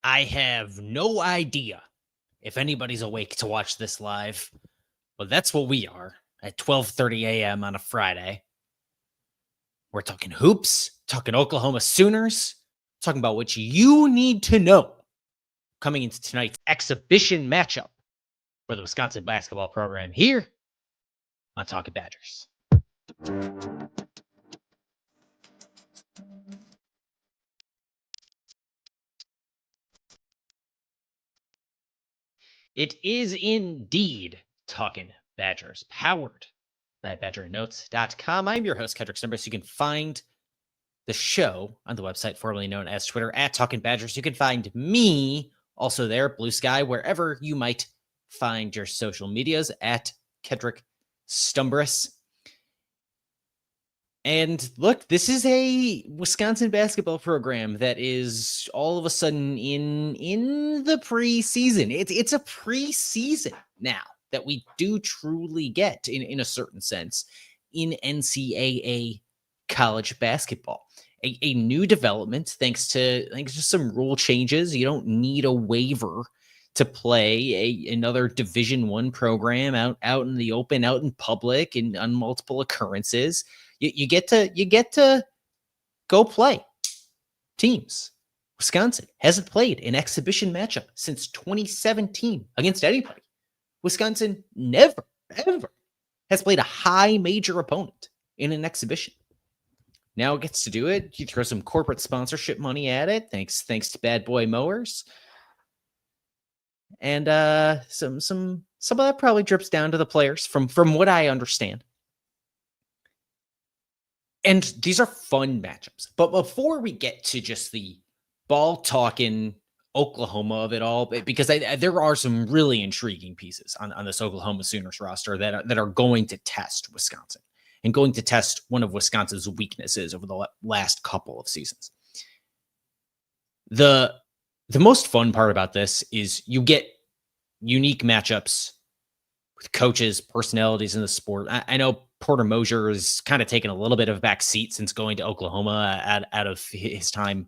I have no idea if anybody's awake to watch this live, but that's what we are at 12:30 a.m. on a Friday. We're talking hoops, talking Oklahoma Sooners, talking about what you need to know coming into tonight's exhibition matchup for the Wisconsin basketball program here on Talking Badgers. It is indeed Talking Badgers, powered by BadgerNotes.com. I'm your host, Kendrick Simbris. You can find the show on the website formerly known as Twitter at Talking Badgers. You can find me also there, Blue Sky, wherever you might find your social medias at Kendrick Stumbris. And look, this is a Wisconsin basketball program that is all of a sudden in the preseason. It's a preseason now that we do truly get in a certain sense in NCAA college basketball. A new development thanks to some rule changes. You don't need a waiver to play another Division I program out in the open, out in public, and on multiple occurrences. You get to go play teams. Wisconsin hasn't played an exhibition matchup since 2017 against anybody. Wisconsin never, ever has played a high major opponent in an exhibition. Now it gets to do it. You throw some corporate sponsorship money at it. Thanks to Bad Boy Mowers. And some of that probably drips down to the players from what I understand. And these are fun matchups. But before we get to just the ball talking Oklahoma of it all, because there are some really intriguing pieces on this Oklahoma Sooners roster that are going to test Wisconsin and going to test one of Wisconsin's weaknesses over the last couple of seasons. The most fun part about this is you get unique matchups with coaches, personalities in the sport. I know Porter Moser is kind of taken a little bit of a back seat since going to Oklahoma out of his time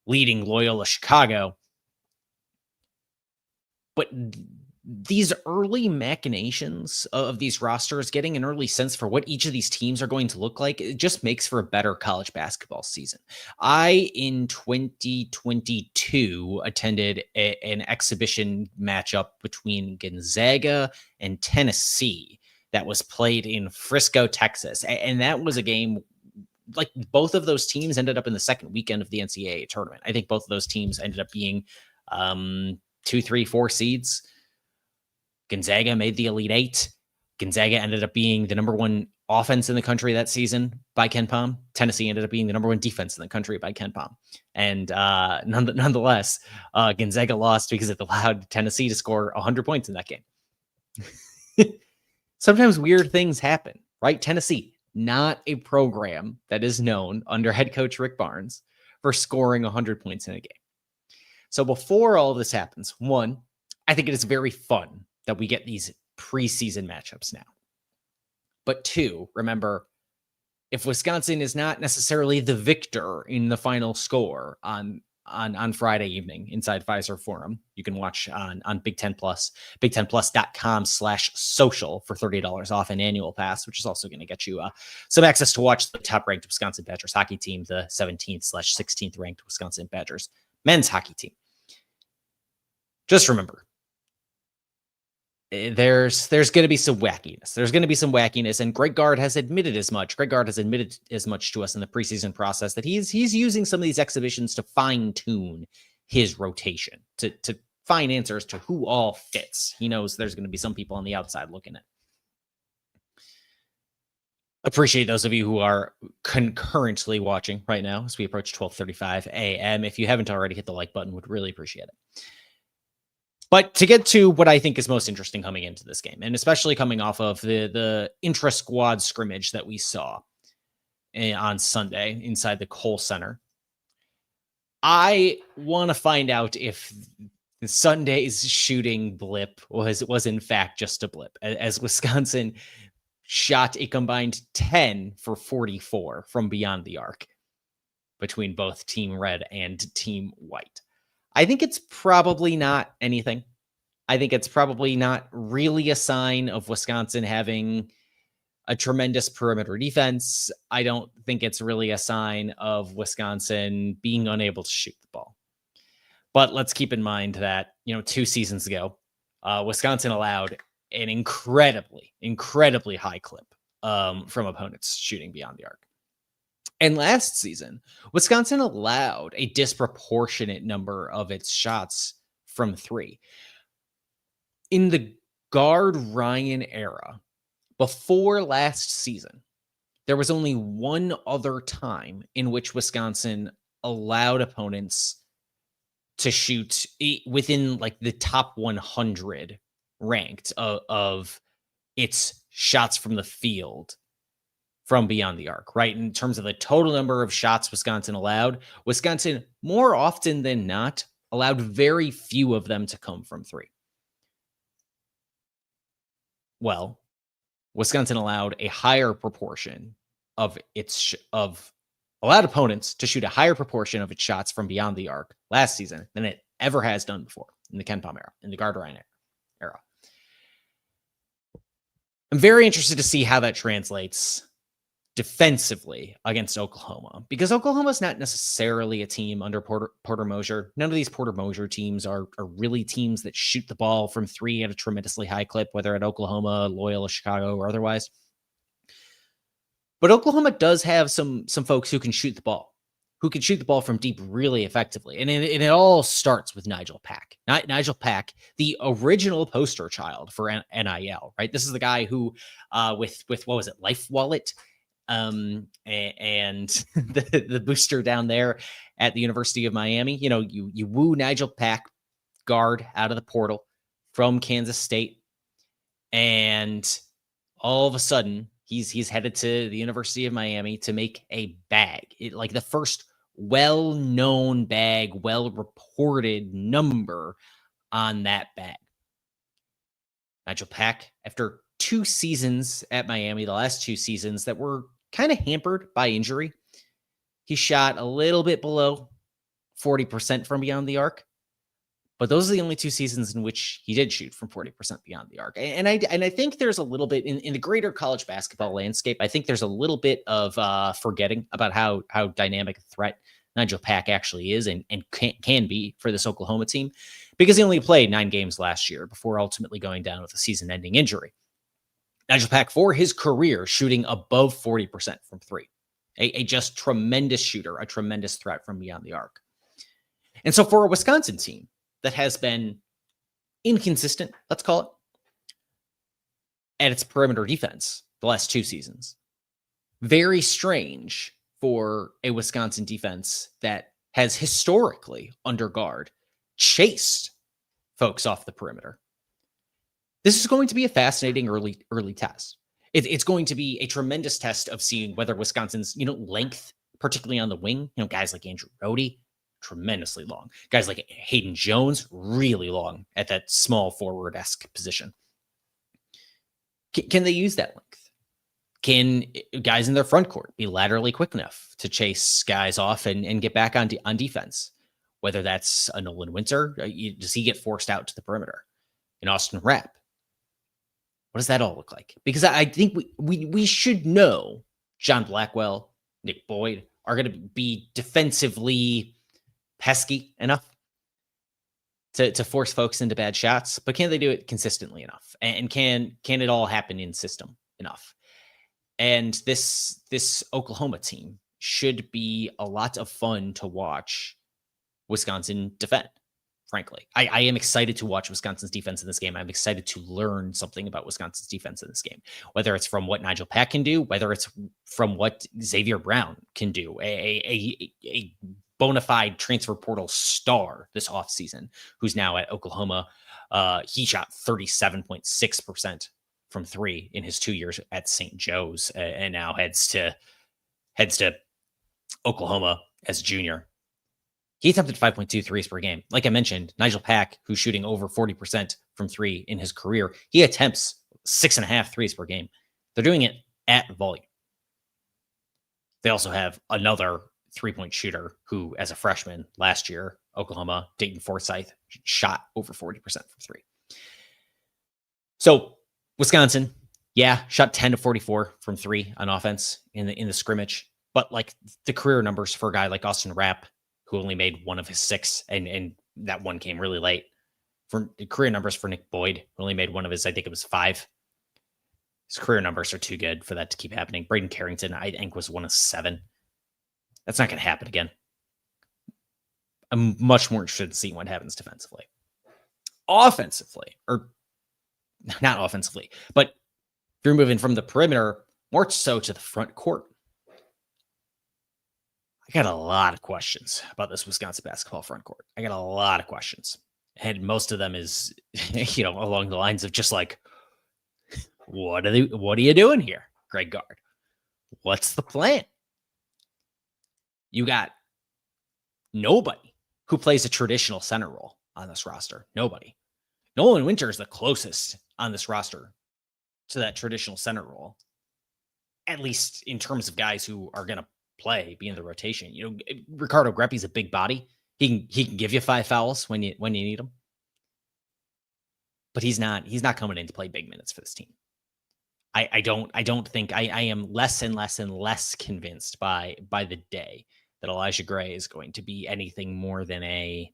leading Loyola Chicago. But these early machinations of these rosters, getting an early sense for what each of these teams are going to look like, it just makes for a better college basketball season. I, in 2022, attended an exhibition matchup between Gonzaga and Tennessee that was played in Frisco, Texas. And that was a game, like both of those teams ended up in the second weekend of the NCAA tournament. I think both of those teams ended up being 2, 3, 4 seeds. Gonzaga made the Elite Eight. Gonzaga ended up being the number 1 offense in the country that season by KenPom. Tennessee ended up being the number 1 defense in the country by KenPom. And nonetheless, Gonzaga lost because it allowed Tennessee to score 100 points in that game. Sometimes weird things happen, right? Tennessee, not a program that is known under head coach Rick Barnes for scoring 100 points in a game. So before all of this happens, one, I think it is very fun that we get these preseason matchups now. But two, remember, if Wisconsin is not necessarily the victor in the final score on Friday evening inside Fiserv Forum, you can watch on Big Ten Plus, bigtenplus.com/social for $30 off an annual pass, which is also going to get you some access to watch the top-ranked Wisconsin Badgers hockey team, the 17th/16th ranked Wisconsin Badgers men's hockey team. Just remember, there's going to be some wackiness. There's going to be some wackiness, and Greg Gard has admitted as much. Greg Gard has admitted as much to us in the preseason process that he's using some of these exhibitions to fine-tune his rotation, to find answers to who all fits. He knows there's going to be some people on the outside looking at. Appreciate those of you who are concurrently watching right now as we approach 12:35 a.m. If you haven't already, hit the like button. Would really appreciate it. But to get to what I think is most interesting coming into this game, and especially coming off of the intra-squad scrimmage that we saw on Sunday inside the Kohl Center, I want to find out if Sunday's shooting blip was in fact just a blip, as Wisconsin shot a combined 10 for 44 from beyond the arc between both Team Red and Team White. I think it's probably not anything. I think it's probably not really a sign of Wisconsin having a tremendous perimeter defense. I don't think it's really a sign of Wisconsin being unable to shoot the ball. But let's keep in mind that, 2 seasons ago, Wisconsin allowed an incredibly high clip from opponents shooting beyond the arc. And last season, Wisconsin allowed a disproportionate number of its shots from 3. In the Gard Ryan era, before last season, there was only one other time in which Wisconsin allowed opponents to shoot within like the top 100 ranked of its shots from the field from beyond the arc, right? In terms of the total number of shots Wisconsin allowed, Wisconsin more often than not allowed very few of them to come from 3. Well, Wisconsin allowed a higher proportion of allowed opponents to shoot a higher proportion of its shots from beyond the arc last season than it ever has done before in the KenPom era, in the Gard Ryan era. I'm very interested to see how that translates defensively against Oklahoma, because Oklahoma's not necessarily a team under Porter Moser. None of these Porter Moser teams are really teams that shoot the ball from 3 at a tremendously high clip, whether at Oklahoma, Loyola, Chicago, or otherwise. But Oklahoma does have some folks who can shoot the ball, from deep really effectively. And it all starts with Nigel Pack. Nigel Pack, the original poster child for NIL, right? This is the guy who, with what was it, Life Wallet, and the booster down there at the University of Miami. You woo Nigel Pack, guard, out of the portal from Kansas State, and all of a sudden he's headed to the University of Miami to make a bag, like the first well-known bag, well-reported number on that bag. Nigel Pack, after 2 seasons at Miami, the last 2 seasons that were kind of hampered by injury, he shot a little bit below 40% from beyond the arc. But those are the only 2 seasons in which he did shoot from 40% beyond the arc. And I think there's a little bit in the greater college basketball landscape, I think there's a little bit of forgetting about how dynamic a threat Nigel Pack actually is and can be for this Oklahoma team, because he only played 9 games last year before ultimately going down with a season-ending injury. Nigel Pack, for his career, shooting above 40% from 3. A just tremendous shooter, a tremendous threat from beyond the arc. And so for a Wisconsin team that has been inconsistent, let's call it, at its perimeter defense the last 2 seasons, very strange for a Wisconsin defense that has historically, under Gard, chased folks off the perimeter. This is going to be a fascinating early test. It's going to be a tremendous test of seeing whether Wisconsin's, length, particularly on the wing, guys like Andrew Rohde, tremendously long. Guys like Hayden Jones, really long at that small forward-esque position. Can they use that length? Can guys in their front court be laterally quick enough to chase guys off and get back on defense? Whether that's a Nolan Winter, does he get forced out to the perimeter? In Austin Rapp, what does that all look like? Because I think we should know John Blackwell, Nick Boyd are going to be defensively pesky enough to force folks into bad shots, but can they do it consistently enough? And can it all happen in system enough? And this Oklahoma team should be a lot of fun to watch Wisconsin defend. Frankly, I am excited to watch Wisconsin's defense in this game. I'm excited to learn something about Wisconsin's defense in this game, whether it's from what Nigel Pack can do, whether it's from what Xavier Brown can do, a bona fide transfer portal star this offseason, who's now at Oklahoma. He shot 37.6% from 3 in his 2 years at St. Joe's, and now heads to Oklahoma as a junior. He attempted 5.2 threes per game. Like I mentioned, Nigel Pack, who's shooting over 40% from 3 in his career, he attempts 6.5 threes per game. They're doing it at volume. They also have another 3-point shooter who, as a freshman last year, Oklahoma, Dayton Forsyth, shot over 40% from three. So Wisconsin, shot 10 to 44 from three on offense in the scrimmage. But like the career numbers for a guy like Austin Rapp, who only made one of his six, and that one came really late. For the career numbers for Nick Boyd, who only made one of his, I think it was 5. His career numbers are too good for that to keep happening. Braden Carrington, I think, was one of 7. That's not going to happen again. I'm much more interested in seeing what happens defensively. Offensively, or not offensively, but if you're moving from the perimeter more so to the front court, I got a lot of questions about this Wisconsin basketball front court. I got a lot of questions. And most of them is, along the lines of just like, what are you doing here, Greg Gard? What's the plan? You got nobody who plays a traditional center role on this roster. Nobody. Nolan Winter is the closest on this roster to that traditional center role, at least in terms of guys who are going to be in the rotation. Ricardo Greppi's a big body. He can give you 5 fouls when you need him, but he's not coming in to play big minutes for this team. I don't think I am less and less convinced by the day that Elijah Gray is going to be anything more than a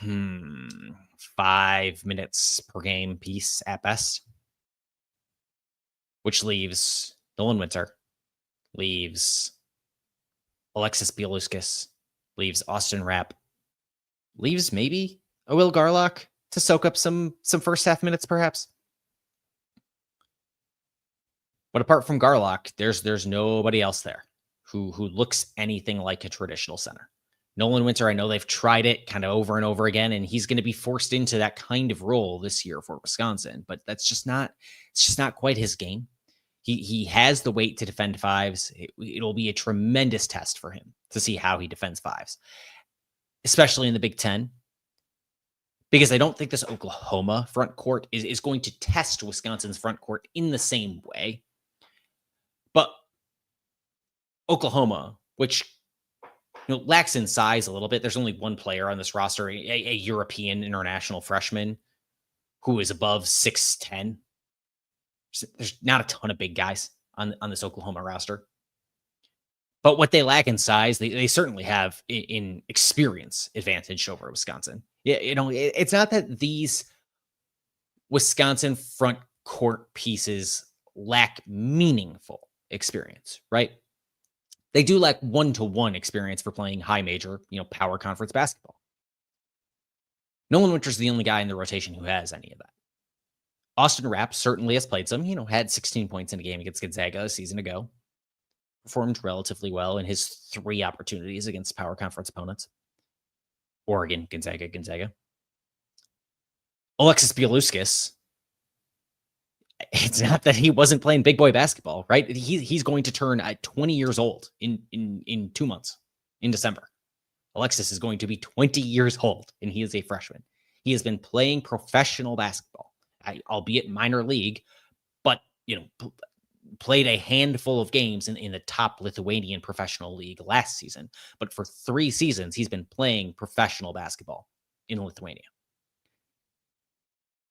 5 minutes per game piece at best, which leaves Nolan Winter, leaves Alexis Bielawskis, leaves Austin Rapp, leaves maybe a Will Garlock to soak up some first half minutes, perhaps. But apart from Garlock, there's nobody else there who looks anything like a traditional center. Nolan Winter, I know they've tried it kind of over and over again, and he's going to be forced into that kind of role this year for Wisconsin, but it's just not quite his game. He has the weight to defend 5s. It'll be a tremendous test for him to see how he defends 5s, especially in the Big Ten, because I don't think this Oklahoma front court is going to test Wisconsin's front court in the same way. But Oklahoma, which lacks in size a little bit. There's only one player on this roster, a European international freshman who is above 6'10". There's not a ton of big guys on this Oklahoma roster. But what they lack in size, they certainly have in experience advantage over Wisconsin. It's not that these Wisconsin front court pieces lack meaningful experience, right? They do lack one-to-one experience for playing high major, power conference basketball. Nolan Winter's the only guy in the rotation who has any of that. Austin Rapp certainly has played some, had 16 points in a game against Gonzaga a season ago. Performed relatively well in his 3 opportunities against power conference opponents. Oregon, Gonzaga. Alexis Bielawskis, it's not that he wasn't playing big boy basketball, right? He's going to turn 20 years old in 2 months, in December. Alexis is going to be 20 years old, and he is a freshman. He has been playing professional basketball, albeit minor league, but played a handful of games in the top Lithuanian professional league last season. But for 3 seasons, he's been playing professional basketball in Lithuania.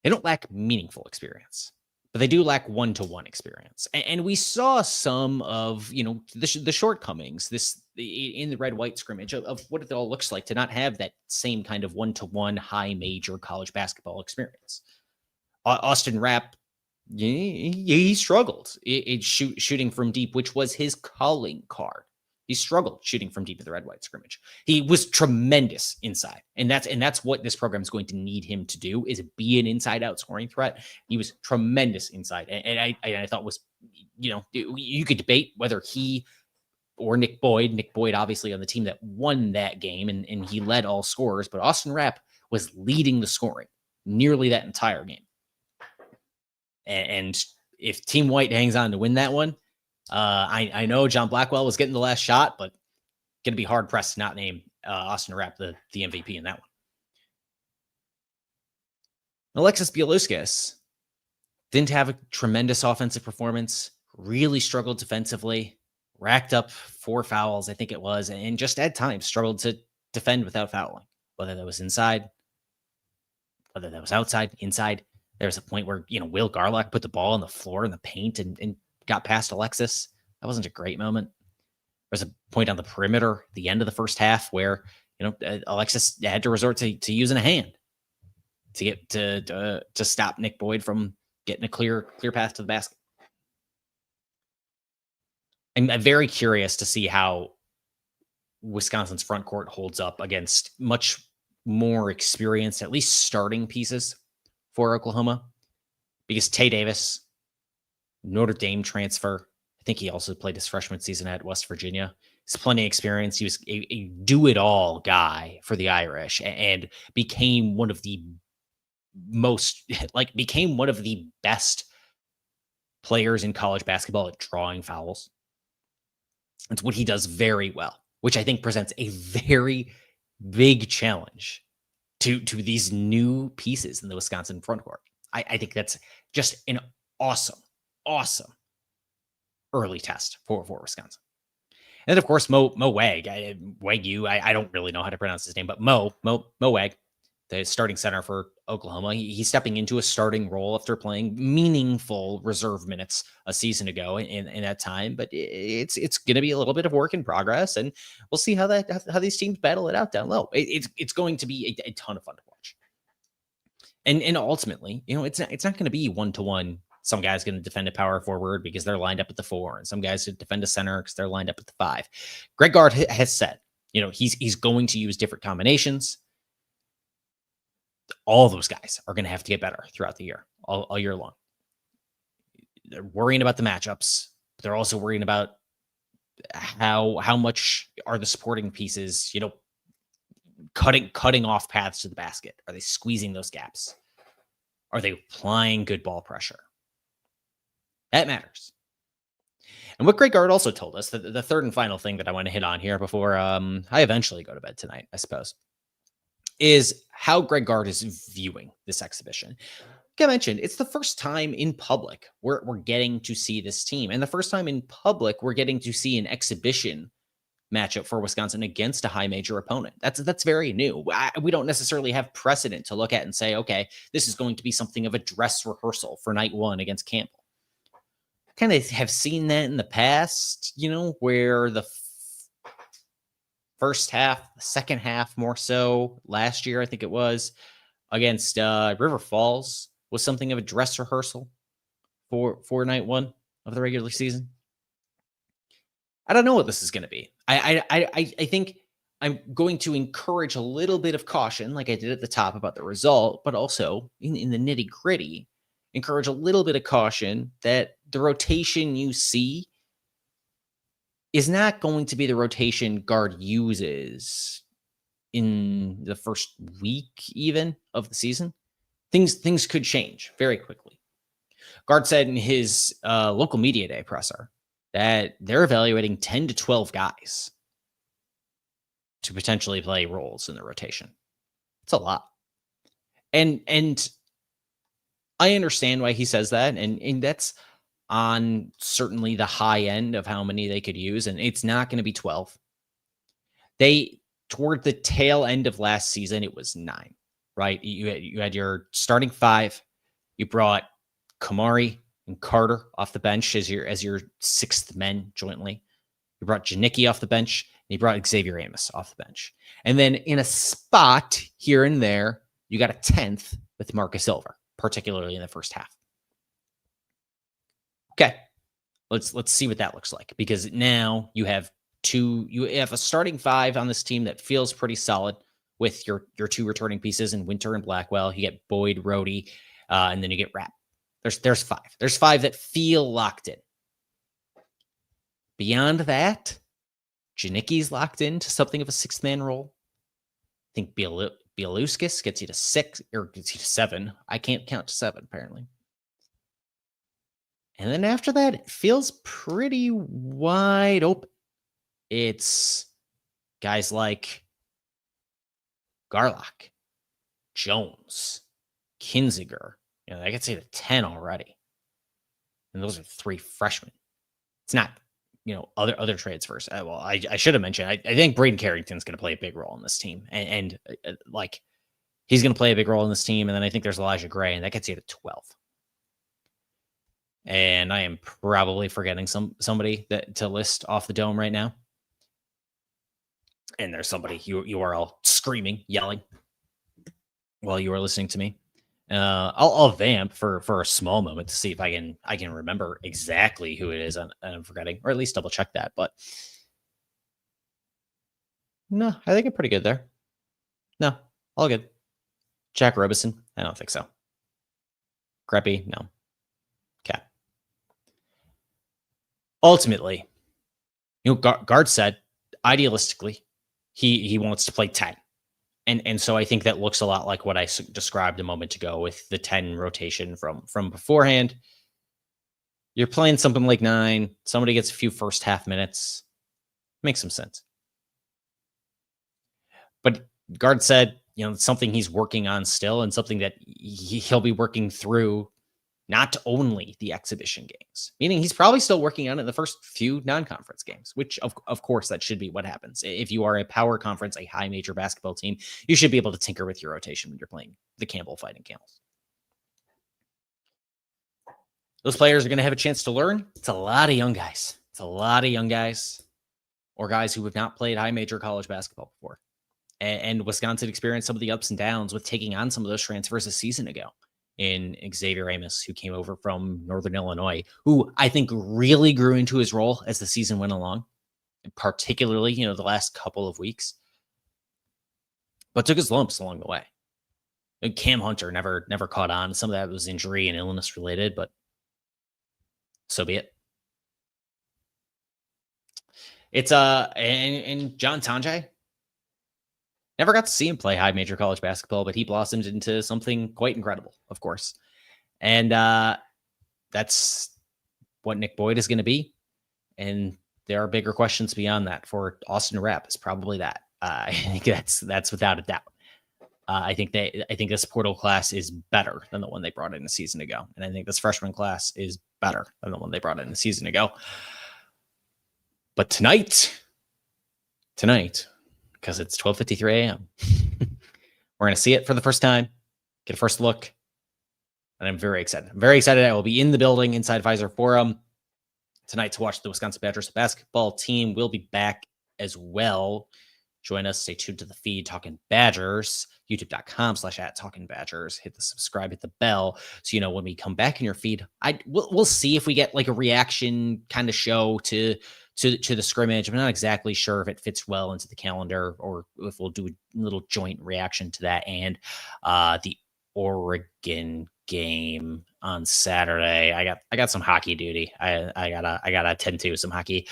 They don't lack meaningful experience, but they do lack one-to-one experience. And we saw some of, the shortcomings in the red-white scrimmage of what it all looks like to not have that same kind of one-to-one high major college basketball experience. Austin Rapp, he struggled shooting from deep, which was his calling card. He struggled shooting from deep in the red-white scrimmage. He was tremendous inside, and that's what this program is going to need him to do, is be an inside-out scoring threat. He was tremendous inside, and I thought was, you could debate whether he or Nick Boyd obviously on the team that won that game, and he led all scorers, but Austin Rapp was leading the scoring nearly that entire game. And if Team White hangs on to win that one, I know John Blackwell was getting the last shot, but going to be hard pressed to not name Austin Rapp the MVP in that one. Alexis Bielawskis didn't have a tremendous offensive performance, really struggled defensively, racked up 4 fouls, I think it was, and just at times struggled to defend without fouling, whether that was inside, whether that was outside, inside. There was a point where, Will Garlock put the ball on the floor in the paint and got past Alexis. That wasn't a great moment. There's a point on the perimeter, the end of the first half, where Alexis had to resort to using a hand to get to stop Nick Boyd from getting a clear path to the basket. I'm very curious to see how Wisconsin's front court holds up against much more experienced, at least starting pieces for Oklahoma, because Tay Davis, Notre Dame transfer, I think he also played his freshman season at West Virginia. He's plenty of experience. He was a do-it-all guy for the Irish and became one of the best players in college basketball at drawing fouls. It's what he does very well, which I think presents a very big challenge to these new pieces in the Wisconsin front court. I think that's just an awesome early test for Wisconsin. And then, of course, Mo Wagyu. I don't really know how to pronounce his name, but Mo Wag, the starting center for Oklahoma. He's stepping into a starting role after playing meaningful reserve minutes a season ago in that time. But it's going to be a little bit of work in progress, and we'll see how these teams battle it out down low. It's going to be a ton of fun to watch. And ultimately, it's not going to be 1-to-1. Some guys going to defend a power forward because they're lined up at the 4, and some guys to defend a center because they're lined up at the 5. Greg Gard has said, he's going to use different combinations. All those guys are going to have to get better throughout the year, all year long. They're worrying about the matchups, but they're also worrying about how much are the supporting pieces, cutting off paths to the basket. Are they squeezing those gaps? Are they applying good ball pressure? That matters. And what Greg Gard also told us, that the third and final thing that I want to hit on here before I eventually go to bed tonight, I suppose, is how Greg Gard is viewing this exhibition. Like I mentioned, it's the first time in public we're getting to see this team. And the first time in public we're getting to see an exhibition matchup for Wisconsin against a high major opponent. That's very new. We don't necessarily have precedent to look at and say, okay, this is going to be something of a dress rehearsal for night 1 against Campbell. Kind of have seen that in the past, where the first half, the second half more so last year, I think it was, against River Falls was something of a dress rehearsal for night 1 of the regular season. I don't know what this is going to be. I think I'm going to encourage a little bit of caution, like I did at the top about the result, but also in the nitty gritty, encourage a little bit of caution that the rotation you see is not going to be the rotation Gard uses in the first week even of the season. Things could change very quickly. Gard said in his local media day presser that they're evaluating 10 to 12 guys to potentially play roles in the rotation. It's a lot. And I understand why he says that, and that's on certainly the high end of how many they could use, and it's not going to be 12. Toward the tail end of last season, it was 9, right? You had your starting 5. You brought Kamari and Carter off the bench as your 6th men jointly. You brought Janicki off the bench, and you brought Xavier Amos off the bench. And then in a spot here and there, you got a 10th with Marcus Silver, particularly in the first half. Okay, let's see what that looks like, because now you have a starting 5 on this team that feels pretty solid with your 2 returning pieces in Winter and Blackwell. You get Boyd, Rhodey, and then you get Rapp. There's 5. There's 5 that feel locked in. Beyond that, Janicki's locked into something of a 6th man role. I think Bialuskas gets you to 6 or gets you to 7. I can't count to 7 apparently. And then after that, it feels pretty wide open. It's guys like Garlock, Jones, Kinziger. I could say the 10 already. And those are 3 freshmen. It's not, other trades first. Well, I should have mentioned, I think Braden Carrington's going to play a big role in this team. And like, he's going to play a big role in this team. And then I think there's Elijah Gray, and that gets you to 12. And I am probably forgetting somebody to list off the dome right now. And there's somebody you are all screaming, yelling while you are listening to me. I'll vamp for a small moment to see if I can remember exactly who it is I'm forgetting, or at least double check that. But no, I think I'm pretty good there. No, all good. Jack Robison, I don't think so. Greppy, no. Okay. Ultimately, Gard said, idealistically, he wants to play 10. And so I think that looks a lot like what I described a moment ago with the 10 rotation from beforehand. You're playing something like 9. Somebody gets a few first half minutes. Makes some sense. But Gard said, something he's working on still, and something that he'll be working through not only the exhibition games, meaning he's probably still working on it in the first few non-conference games, which of course that should be what happens. If you are a power conference, a high major basketball team, you should be able to tinker with your rotation when you're playing the Campbell Fighting Camels. Those players are going to have a chance to learn. It's a lot of young guys. Or guys who have not played high major college basketball before. And Wisconsin experienced some of the ups and downs with taking on some of those transfers a season ago. In Xavier Amos, who came over from Northern Illinois, who I think really grew into his role as the season went along, particularly, the last couple of weeks, but took his lumps along the way. And Cam Hunter never caught on. Some of that was injury and illness related, but so be it. It's and John Tonjai, never got to see him play high major college basketball, but he blossomed into something quite incredible, of course. And that's what Nick Boyd is going to be. And there are bigger questions beyond that for Austin Rapp. Is probably that. I think that's without a doubt. I think this portal class is better than the one they brought in a season ago. And I think this freshman class is better than the one they brought in a season ago. But tonight, because it's 12:53 a.m. We're going to see it for the first time, get a first look, and I'm very excited. I will be in the building inside Fiserv Forum tonight to watch the Wisconsin Badgers basketball team. We'll be back as well. Join us. Stay tuned to the feed, Talking Badgers, youtube.com/@TalkingBadgers. Hit the subscribe, hit the bell, so when we come back in your feed, we'll see if we get like a reaction kind of show to the scrimmage. I'm not exactly sure if it fits well into the calendar or if we'll do a little joint reaction to that and the Oregon game on Saturday. I got some hockey duty. I gotta attend to some hockey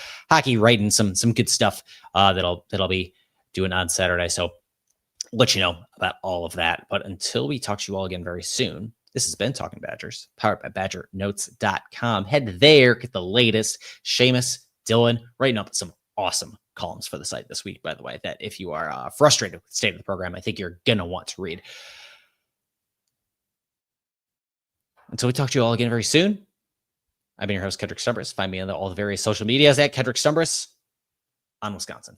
writing, some good stuff that'll be doing on Saturday. So let you know about all of that. But until we talk to you all again very soon, this has been Talking Badgers, powered by BadgerNotes.com. Head there, get the latest. Seamus, Dylan, writing up some awesome columns for the site this week, by the way, that if you are frustrated with the state of the program, I think you're going to want to read. Until we talk to you all again very soon, I've been your host, Kendrick Stumbris. Find me on all the various social medias at Kendrick Stumbris on Wisconsin.